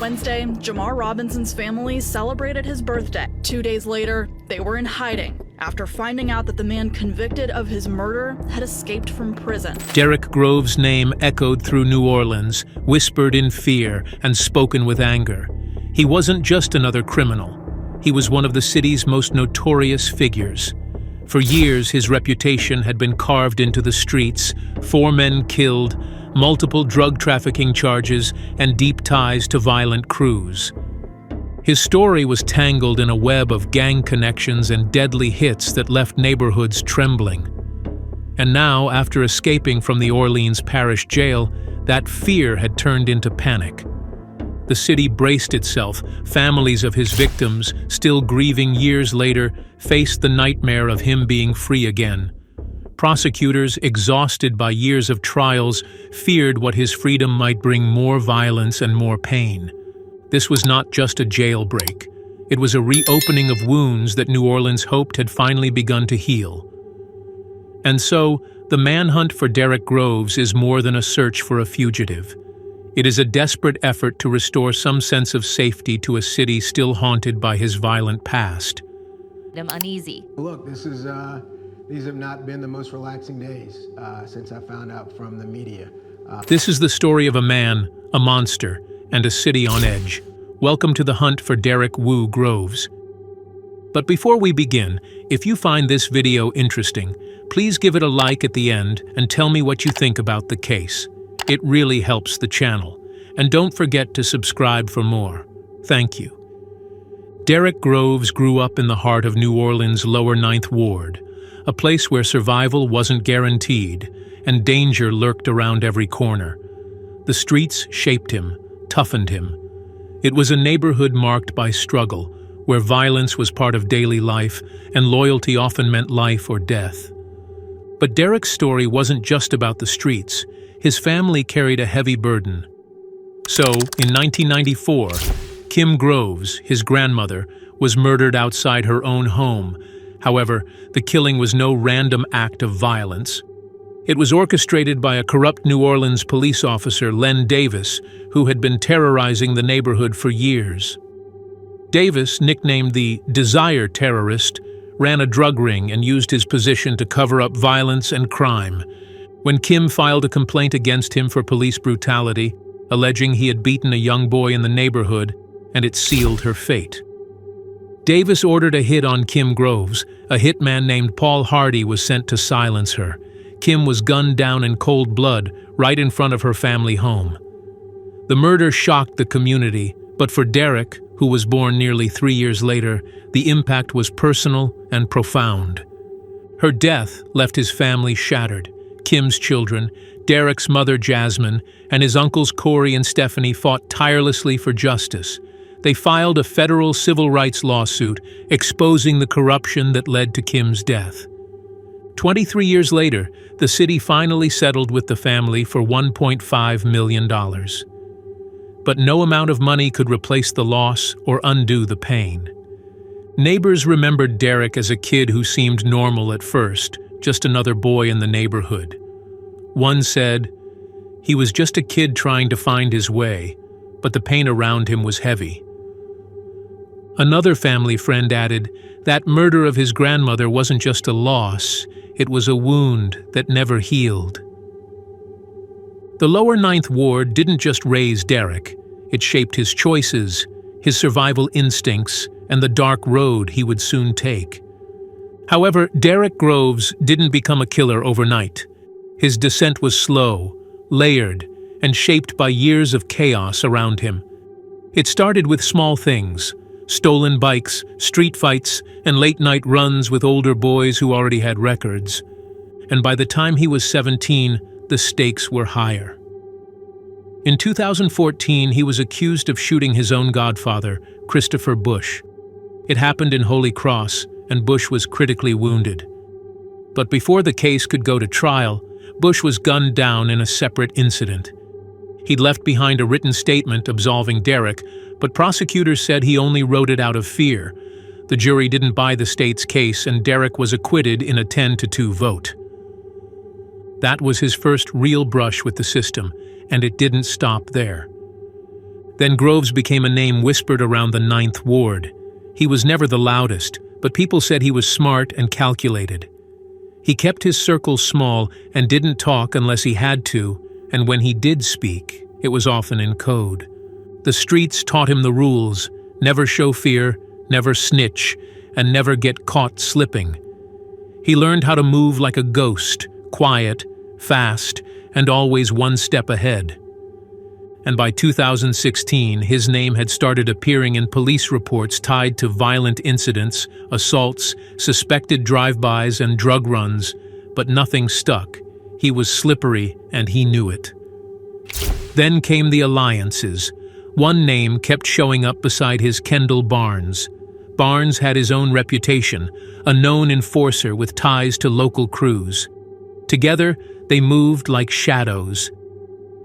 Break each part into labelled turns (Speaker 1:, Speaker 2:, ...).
Speaker 1: Wednesday, Jamar Robinson's family celebrated his birthday. 2 days later, they were in hiding after finding out that the man convicted of his murder had escaped from prison.
Speaker 2: Derrick Groves' name echoed through New Orleans, whispered in fear and spoken with anger. He wasn't just another criminal. He was one of the city's most notorious figures. For years, his reputation had been carved into the streets: 4 men killed, multiple drug trafficking charges, and deep ties to violent crews. His story was tangled in a web of gang connections and deadly hits that left neighborhoods trembling. And now, after escaping from the Orleans Parish Jail, that fear had turned into panic. The city braced itself. Families of his victims, still grieving years later, faced the nightmare of him being free again. Prosecutors, exhausted by years of trials, feared what his freedom might bring: more violence and more pain. This was not just a jailbreak. It was a reopening of wounds that New Orleans hoped had finally begun to heal. And so, the manhunt for Derrick Groves is more than a search for a fugitive. It is a desperate effort to restore some sense of safety to a city still haunted by his violent past.
Speaker 3: I'm uneasy.
Speaker 4: Look, these have not been the most relaxing days since I found out from the media.
Speaker 2: This is the story of a man, a monster, and a city on edge. Welcome to the hunt for Derrick "Woo" Groves. But before we begin, if you find this video interesting, please give it a like at the end and tell me what you think about the case. It really helps the channel. And don't forget to subscribe for more. Thank you. Derrick Groves grew up in the heart of New Orleans' lower 9th Ward, a place where survival wasn't guaranteed and danger lurked around every corner. The streets shaped him, toughened him. It was a neighborhood marked by struggle, where violence was part of daily life and loyalty often meant life or death. But Derrick's story wasn't just about the streets. His family carried a heavy burden. So, in 1994, Kim Groves, his grandmother, was murdered outside her own home. However, the killing was no random act of violence. It was orchestrated by a corrupt New Orleans police officer, Len Davis, who had been terrorizing the neighborhood for years. Davis, nicknamed the Desire Terrorist, ran a drug ring and used his position to cover up violence and crime. When Kim filed a complaint against him for police brutality, alleging he had beaten a young boy in the neighborhood, and it sealed her fate. Davis ordered a hit on Kim Groves. A hitman named Paul Hardy was sent to silence her. Kim was gunned down in cold blood right in front of her family home. The murder shocked the community, but for Derrick, who was born nearly 3 years later, the impact was personal and profound. Her death left his family shattered. Kim's children, Derrick's mother Jasmine, and his uncles Corey and Stephanie fought tirelessly for justice. They filed a federal civil rights lawsuit exposing the corruption that led to Kim's death. 23 years later, the city finally settled with the family for $1.5 million. But no amount of money could replace the loss or undo the pain. Neighbors remembered Derrick as a kid who seemed normal at first, just another boy in the neighborhood. One said, "He was just a kid trying to find his way, but the pain around him was heavy." Another family friend added, "That murder of his grandmother wasn't just a loss, it was a wound that never healed." The lower 9th Ward didn't just raise Derrick, it shaped his choices, his survival instincts, and the dark road he would soon take. However, Derrick Groves didn't become a killer overnight. His descent was slow, layered, and shaped by years of chaos around him. It started with small things: stolen bikes, street fights, and late-night runs with older boys who already had records. And by the time he was 17, the stakes were higher. In 2014, he was accused of shooting his own godfather, Christopher Bush. It happened in Holy Cross, and Bush was critically wounded. But before the case could go to trial, Bush was gunned down in a separate incident. He'd left behind a written statement absolving Derrick, but prosecutors said he only wrote it out of fear. The jury didn't buy the state's case, and Derrick was acquitted in a 10-2 vote. That was his first real brush with the system, and it didn't stop there. Then Groves became a name whispered around the Ninth Ward. He was never the loudest, but people said he was smart and calculated. He kept his circle small and didn't talk unless he had to, and when he did speak, it was often in code. The streets taught him the rules: never show fear, never snitch, and never get caught slipping. He learned how to move like a ghost, quiet, fast, and always one step ahead. And by 2016, his name had started appearing in police reports tied to violent incidents, assaults, suspected drive-bys, and drug runs, but nothing stuck. He was slippery, and he knew it. Then came the alliances. One name kept showing up beside his: Kendall Barnes. Barnes had his own reputation, a known enforcer with ties to local crews. Together, they moved like shadows.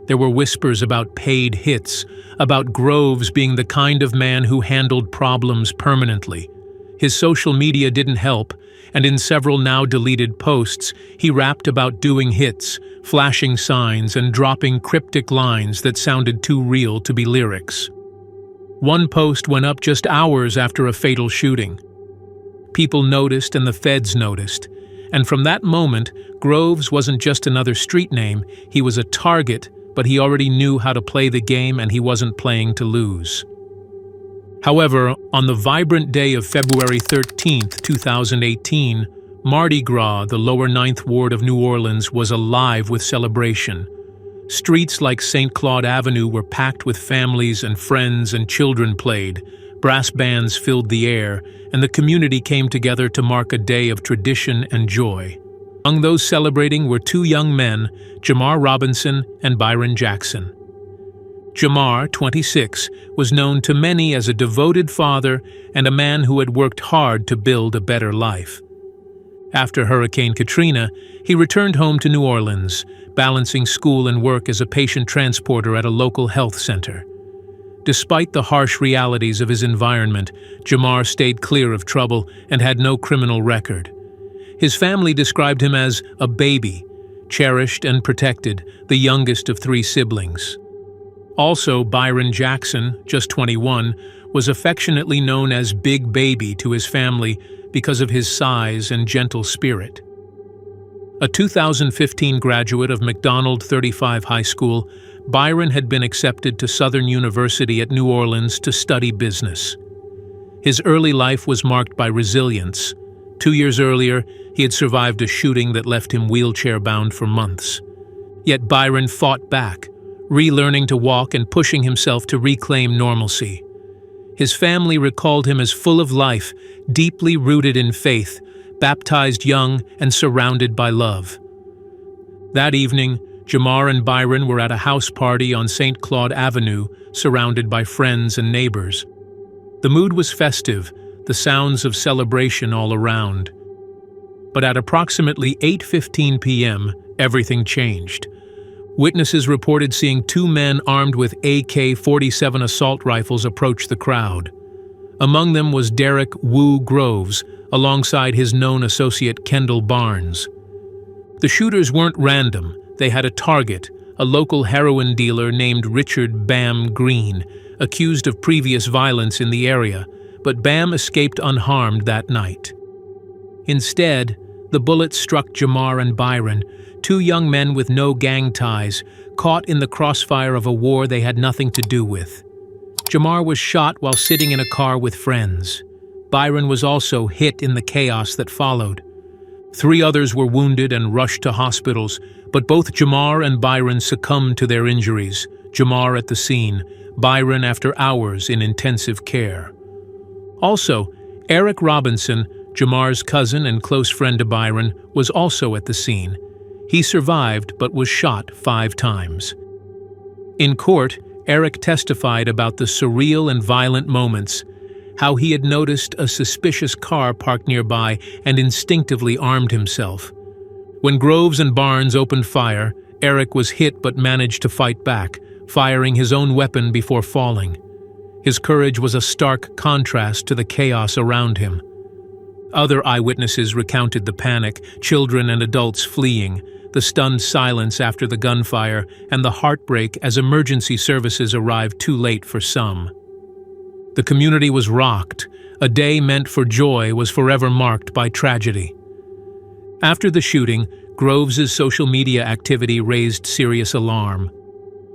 Speaker 2: There were whispers about paid hits, about Groves being the kind of man who handled problems permanently. His social media didn't help, and in several now-deleted posts, he rapped about doing hits, flashing signs, and dropping cryptic lines that sounded too real to be lyrics. One post went up just hours after a fatal shooting. People noticed and the feds noticed, and from that moment, Groves wasn't just another street name, he was a target, but he already knew how to play the game and he wasn't playing to lose. However, on the vibrant day of February 13, 2018, Mardi Gras, the lower Ninth Ward of New Orleans, was alive with celebration. Streets like St. Claude Avenue were packed with families and friends, and children played. Brass bands filled the air, and the community came together to mark a day of tradition and joy. Among those celebrating were two young men, Jamar Robinson and Byron Jackson. Jamar, 26, was known to many as a devoted father and a man who had worked hard to build a better life. After Hurricane Katrina, he returned home to New Orleans, balancing school and work as a patient transporter at a local health center. Despite the harsh realities of his environment, Jamar stayed clear of trouble and had no criminal record. His family described him as a baby, cherished and protected, the youngest of three siblings. Also, Byron Jackson, just 21, was affectionately known as Big Baby to his family because of his size and gentle spirit. A 2015 graduate of McDonald 35 High School, Byron had been accepted to Southern University at New Orleans to study business. His early life was marked by resilience. 2 years earlier, he had survived a shooting that left him wheelchair-bound for months. Yet Byron fought back, relearning to walk and pushing himself to reclaim normalcy. His family recalled him as full of life, deeply rooted in faith, baptized young and surrounded by love. That evening, Jamar and Byron were at a house party on St. Claude Avenue, surrounded by friends and neighbors. The mood was festive, the sounds of celebration all around. But at approximately 8:15 p.m., everything changed. Witnesses reported seeing two men armed with AK-47 assault rifles approach the crowd. Among them was Derrick Groves, alongside his known associate Kendall Barnes. The shooters weren't random. They had a target, a local heroin dealer named Richard Bam Green, accused of previous violence in the area, but Bam escaped unharmed that night. Instead, the bullets struck Jamar and Byron, two young men with no gang ties, caught in the crossfire of a war they had nothing to do with. Jamar was shot while sitting in a car with friends. Byron was also hit in the chaos that followed. 3 others were wounded and rushed to hospitals, but both Jamar and Byron succumbed to their injuries, Jamar at the scene, Byron after hours in intensive care. Also, Eric Robinson, Jamar's cousin and close friend to Byron, was also at the scene. He survived but was shot 5 times. In court, Eric testified about the surreal and violent moments, how he had noticed a suspicious car parked nearby and instinctively armed himself. When Groves and Barnes opened fire, Eric was hit but managed to fight back, firing his own weapon before falling. His courage was a stark contrast to the chaos around him. Other eyewitnesses recounted the panic, children and adults fleeing, the stunned silence after the gunfire, and the heartbreak as emergency services arrived too late for some. The community was rocked. A day meant for joy was forever marked by tragedy. After the shooting, Groves's social media activity raised serious alarm.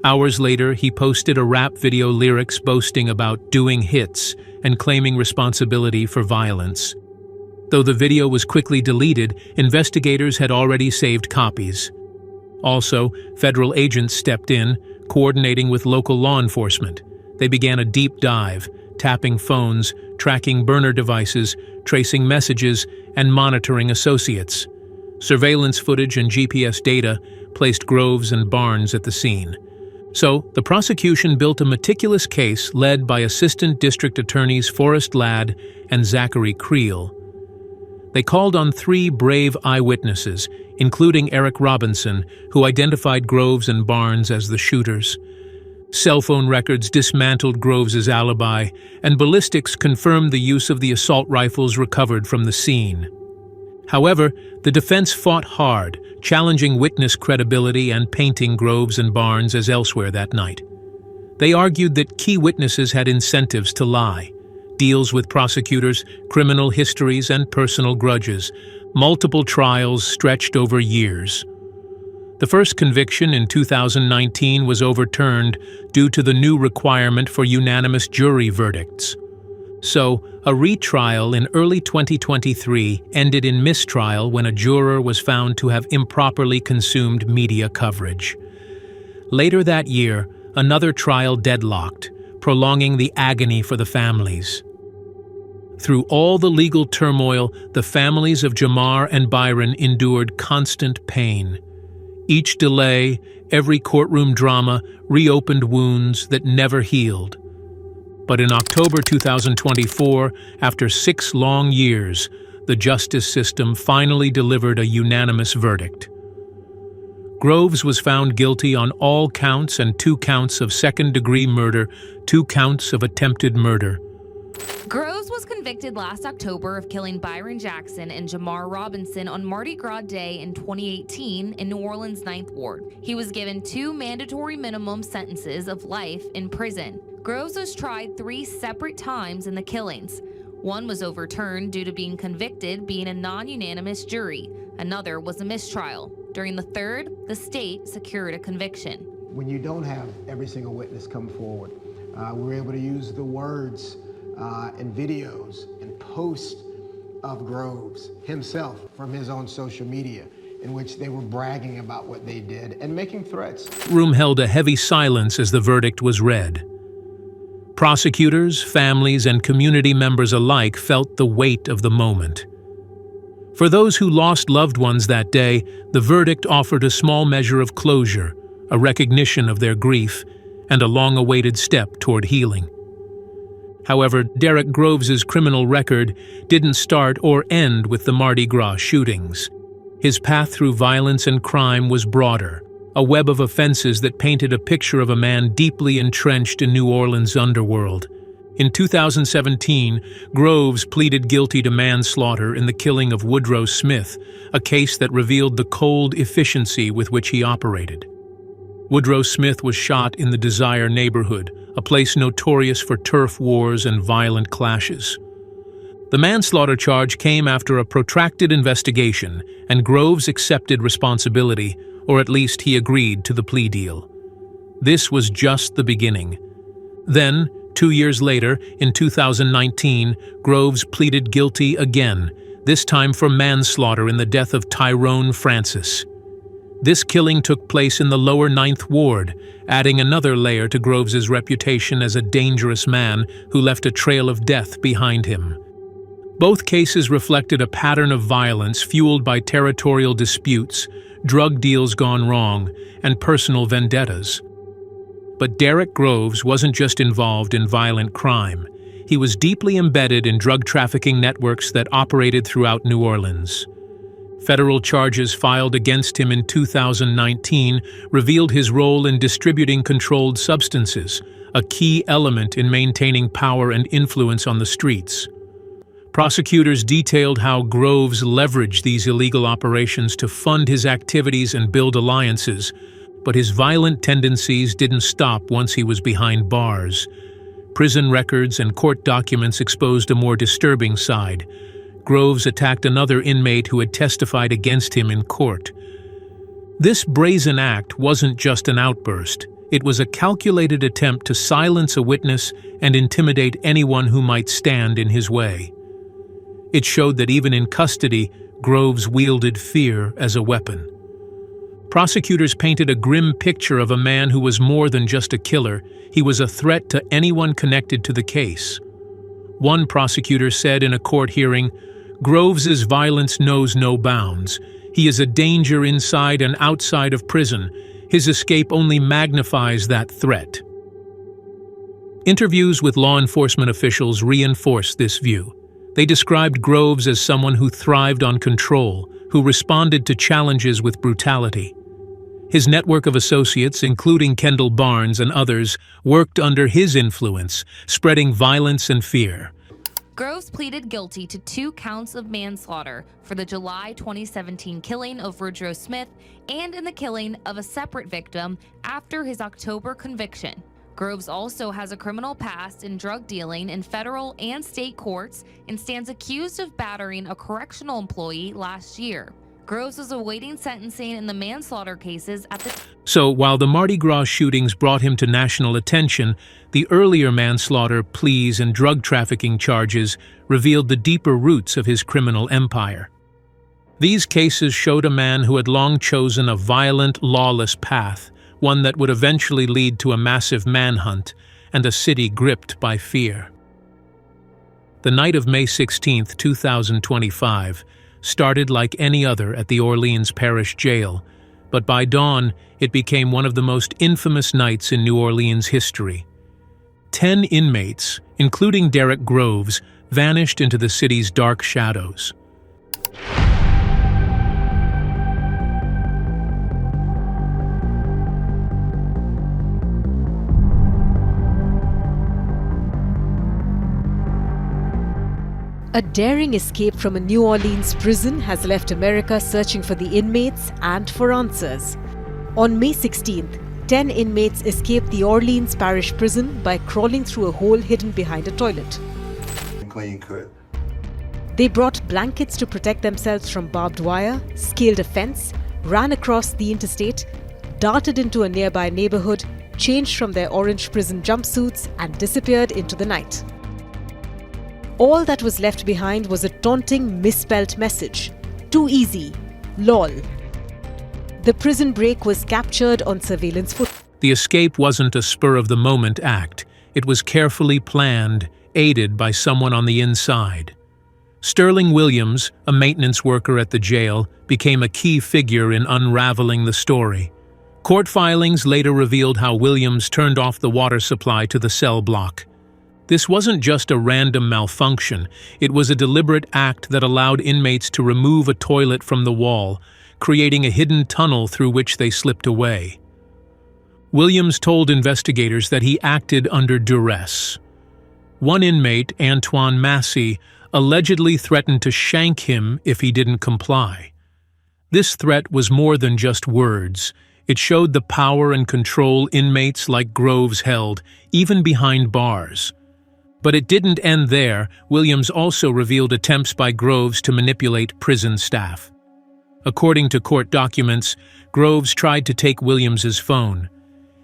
Speaker 2: Hours later, he posted a rap video lyrics boasting about doing hits and claiming responsibility for violence. Though the video was quickly deleted, investigators had already saved copies. Also, federal agents stepped in, coordinating with local law enforcement. They began a deep dive, tapping phones, tracking burner devices, tracing messages, and monitoring associates. Surveillance footage and GPS data placed Groves and Barnes at the scene. So, the prosecution built a meticulous case led by Assistant District Attorneys Forrest Ladd and Zachary Creel. They called on 3 brave eyewitnesses, including Eric Robinson, who identified Groves and Barnes as the shooters. Cell phone records dismantled Groves's alibi, and ballistics confirmed the use of the assault rifles recovered from the scene. However, the defense fought hard, challenging witness credibility and painting Groves and Barnes as elsewhere that night. They argued that key witnesses had incentives to lie, deals with prosecutors, criminal histories, and personal grudges. Multiple trials stretched over years. The first conviction in 2019 was overturned due to the new requirement for unanimous jury verdicts. So, a retrial in early 2023 ended in mistrial when a juror was found to have improperly consumed media coverage. Later that year, another trial deadlocked, prolonging the agony for the families. Through all the legal turmoil, the families of Jamar and Byron endured constant pain. Each delay, every courtroom drama, reopened wounds that never healed. But in October 2024, after 6 long years, the justice system finally delivered a unanimous verdict. Groves was found guilty on all counts and 2 counts of second-degree murder, 2 counts of attempted murder.
Speaker 3: Groves was convicted last October of killing Byron Jackson and Jamar Robinson on Mardi Gras Day in 2018 in New Orleans' 9th Ward. He was given 2 mandatory minimum sentences of life in prison. Groves was tried 3 separate times in the killings. One was overturned due to being convicted being a non-unanimous jury. Another was a mistrial. During the third, the state secured a conviction.
Speaker 4: When you don't have every single witness come forward, we're able to use the words and videos and posts of Groves himself from his own social media, in which they were bragging about what they did and making threats.
Speaker 2: Room held a heavy silence as the verdict was read. Prosecutors, families, and community members alike felt the weight of the moment. For those who lost loved ones that day, the verdict offered a small measure of closure, a recognition of their grief, and a long-awaited step toward healing. However, Derrick Groves' criminal record didn't start or end with the Mardi Gras shootings. His path through violence and crime was broader, a web of offenses that painted a picture of a man deeply entrenched in New Orleans' underworld. In 2017, Groves pleaded guilty to manslaughter in the killing of Woodrow Smith, a case that revealed the cold efficiency with which he operated. Woodrow Smith was shot in the Desire neighborhood, a place notorious for turf wars and violent clashes. The manslaughter charge came after a protracted investigation, and Groves accepted responsibility, or at least he agreed to the plea deal. This was just the beginning. Then, 2 years later, in 2019, Groves pleaded guilty again, this time for manslaughter in the death of Tyrone Francis. This killing took place in the lower 9th Ward, adding another layer to Groves's reputation as a dangerous man who left a trail of death behind him. Both cases reflected a pattern of violence fueled by territorial disputes, drug deals gone wrong, and personal vendettas. But Derrick Groves wasn't just involved in violent crime. He was deeply embedded in drug trafficking networks that operated throughout New Orleans. Federal charges filed against him in 2019 revealed his role in distributing controlled substances, a key element in maintaining power and influence on the streets. Prosecutors detailed how Groves leveraged these illegal operations to fund his activities and build alliances, but his violent tendencies didn't stop once he was behind bars. Prison records and court documents exposed a more disturbing side. Groves attacked another inmate who had testified against him in court. This brazen act wasn't just an outburst. It was a calculated attempt to silence a witness and intimidate anyone who might stand in his way. It showed that even in custody, Groves wielded fear as a weapon. Prosecutors painted a grim picture of a man who was more than just a killer. He was a threat to anyone connected to the case. One prosecutor said in a court hearing, "Groves's violence knows no bounds. He is a danger inside and outside of prison. His escape only magnifies that threat." Interviews with law enforcement officials reinforced this view. They described Groves as someone who thrived on control, who responded to challenges with brutality. His network of associates, including Kendall Barnes and others, worked under his influence, spreading violence and fear.
Speaker 3: Groves pleaded guilty to 2 counts of manslaughter for the July 2017 killing of Woodrow Smith and in the killing of a separate victim after his October conviction. Groves also has a criminal past in drug dealing in federal and state courts and stands accused of battering a correctional employee last year. Groves was awaiting sentencing in the manslaughter cases at the
Speaker 2: So, while the Mardi Gras shootings brought him to national attention, the earlier manslaughter, pleas, and drug trafficking charges revealed the deeper roots of his criminal empire. These cases showed a man who had long chosen a violent, lawless path, one that would eventually lead to a massive manhunt and a city gripped by fear. The night of May 16, 2025, started like any other at the Orleans Parish Jail, but by dawn, it became one of the most infamous nights in New Orleans history. 10 inmates, including Derrick Groves, vanished into the city's dark shadows.
Speaker 5: A daring escape from a New Orleans prison has left America searching for the inmates and for answers. On May 16th, 10 inmates escaped the Orleans Parish Prison by crawling through a hole hidden behind a toilet.
Speaker 6: Clean cut.
Speaker 5: They brought blankets to protect themselves from barbed wire, scaled a fence, ran across the interstate, darted into a nearby neighborhood, changed from their orange prison jumpsuits, and disappeared into the night. All that was left behind was a taunting, misspelled message. Too easy. LOL. The prison break was captured on surveillance footage.
Speaker 2: The escape wasn't a spur-of-the-moment act. It was carefully planned, aided by someone on the inside. Sterling Williams, a maintenance worker at the jail, became a key figure in unraveling the story. Court filings later revealed how Williams turned off the water supply to the cell block. This wasn't just a random malfunction, it was a deliberate act that allowed inmates to remove a toilet from the wall, creating a hidden tunnel through which they slipped away. Williams told investigators that he acted under duress. One inmate, Antoine Massey, allegedly threatened to shank him if he didn't comply. This threat was more than just words. It showed the power and control inmates like Groves held, even behind bars. But it didn't end there. Williams also revealed attempts by Groves to manipulate prison staff. According to court documents, Groves tried to take Williams's phone.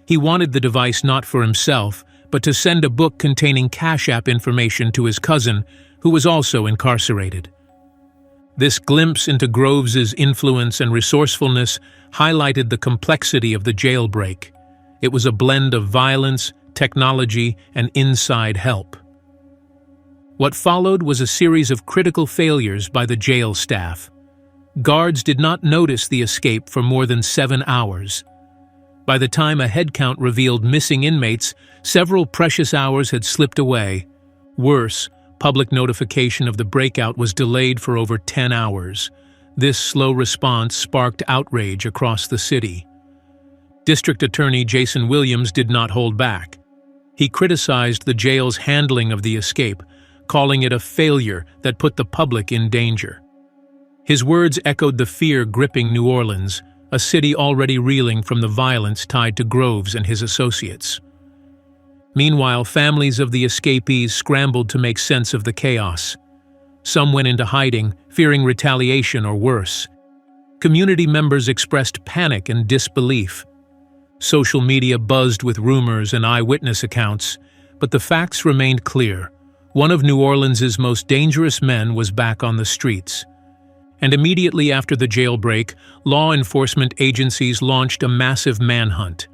Speaker 2: He wanted the device not for himself, but to send a book containing Cash App information to his cousin, who was also incarcerated. This glimpse into Groves's influence and resourcefulness highlighted the complexity of the jailbreak. It was a blend of violence, technology, and inside help. What followed was a series of critical failures by the jail staff. Guards did not notice the escape for more than 7 hours. By the time a head count revealed missing inmates, several precious hours had slipped away. Worse, public notification of the breakout was delayed for over 10 hours. This slow response sparked outrage across the city. District Attorney Jason Williams did not hold back. He criticized the jail's handling of the escape, calling it a failure that put the public in danger. His words echoed the fear gripping New Orleans, a city already reeling from the violence tied to Groves and his associates. Meanwhile, families of the escapees scrambled to make sense of the chaos. Some went into hiding, fearing retaliation or worse. Community members expressed panic and disbelief. Social media buzzed with rumors and eyewitness accounts, but the facts remained clear. One of New Orleans' most dangerous men was back on the streets. And immediately after the jailbreak, law enforcement agencies launched a massive manhunt.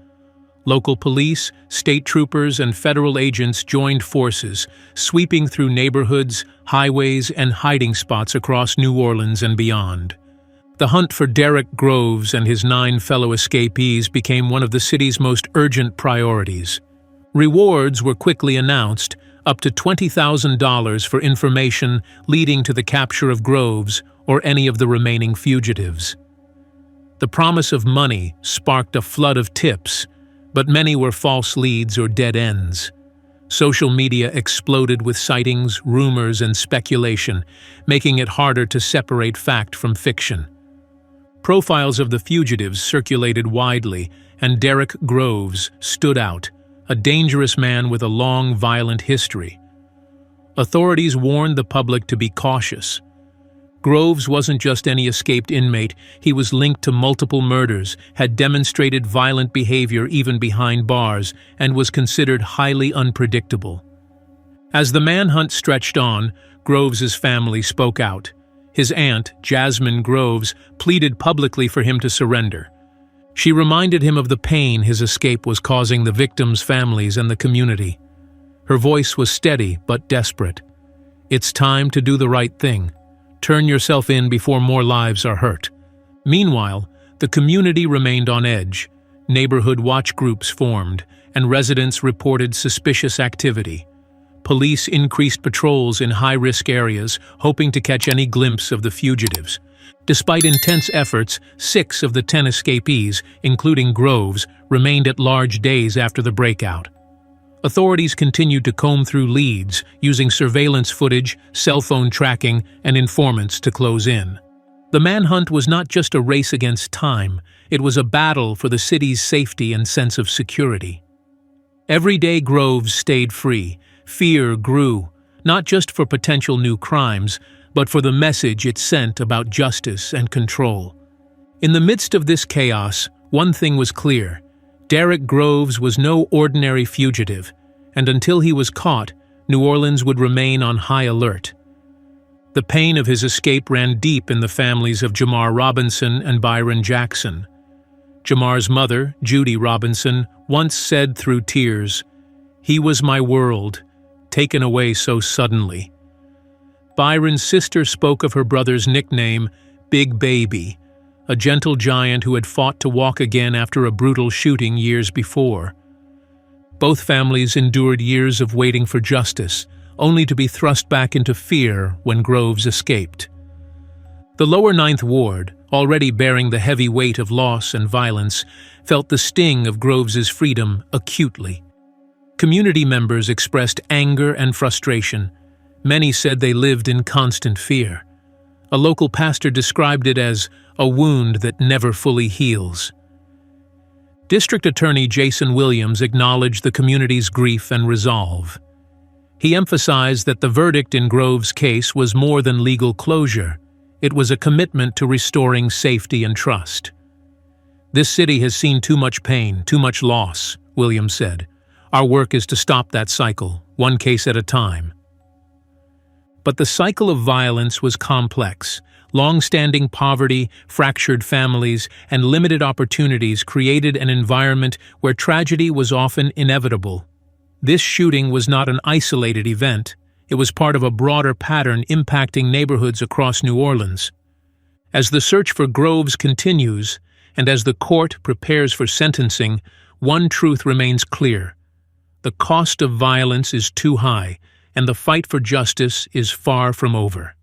Speaker 2: Local police, state troopers, and federal agents joined forces, sweeping through neighborhoods, highways, and hiding spots across New Orleans and beyond. The hunt for Derrick Groves and his 9 fellow escapees became one of the city's most urgent priorities. Rewards were quickly announced, up to $20,000 for information leading to the capture of Groves or any of the remaining fugitives. The promise of money sparked a flood of tips, but many were false leads or dead ends. Social media exploded with sightings, rumors, and speculation, making it harder to separate fact from fiction. Profiles of the fugitives circulated widely, and Derrick Groves stood out, a dangerous man with a long, violent history. Authorities warned the public to be cautious. Groves wasn't just any escaped inmate, he was linked to multiple murders, had demonstrated violent behavior even behind bars, and was considered highly unpredictable. As the manhunt stretched on, Groves's family spoke out. His aunt, Jasmine Groves, pleaded publicly for him to surrender. She reminded him of the pain his escape was causing the victims' families and the community. Her voice was steady but desperate. "It's time to do the right thing. Turn yourself in before more lives are hurt." Meanwhile, the community remained on edge. Neighborhood watch groups formed, and residents reported suspicious activity. Police increased patrols in high-risk areas, hoping to catch any glimpse of the fugitives. Despite intense efforts, 6 of the 10 escapees, including Groves, remained at large days after the breakout. Authorities continued to comb through leads, using surveillance footage, cell phone tracking, and informants to close in. The manhunt was not just a race against time, it was a battle for the city's safety and sense of security. Every day Groves stayed free. Fear grew, not just for potential new crimes, but for the message it sent about justice and control. In the midst of this chaos, one thing was clear. Derrick Groves was no ordinary fugitive, and until he was caught, New Orleans would remain on high alert. The pain of his escape ran deep in the families of Jamar Robinson and Byron Jackson. Jamar's mother, Judy Robinson, once said through tears, "He was my world, taken away so suddenly." Byron's sister spoke of her brother's nickname, Big Baby, a gentle giant who had fought to walk again after a brutal shooting years before. Both families endured years of waiting for justice, only to be thrust back into fear when Groves escaped. The lower Ninth Ward, already bearing the heavy weight of loss and violence, felt the sting of Groves's freedom acutely. Community members expressed anger and frustration. Many said they lived in constant fear. A local pastor described it as a wound that never fully heals. District Attorney Jason Williams acknowledged the community's grief and resolve. He emphasized that the verdict in Groves' case was more than legal closure. It was a commitment to restoring safety and trust. "This city has seen too much pain, too much loss," Williams said. "Our work is to stop that cycle, one case at a time." But the cycle of violence was complex. Long-standing poverty, fractured families, and limited opportunities created an environment where tragedy was often inevitable. This shooting was not an isolated event. It was part of a broader pattern impacting neighborhoods across New Orleans. As the search for Groves continues, and as the court prepares for sentencing, one truth remains clear. The cost of violence is too high, and the fight for justice is far from over.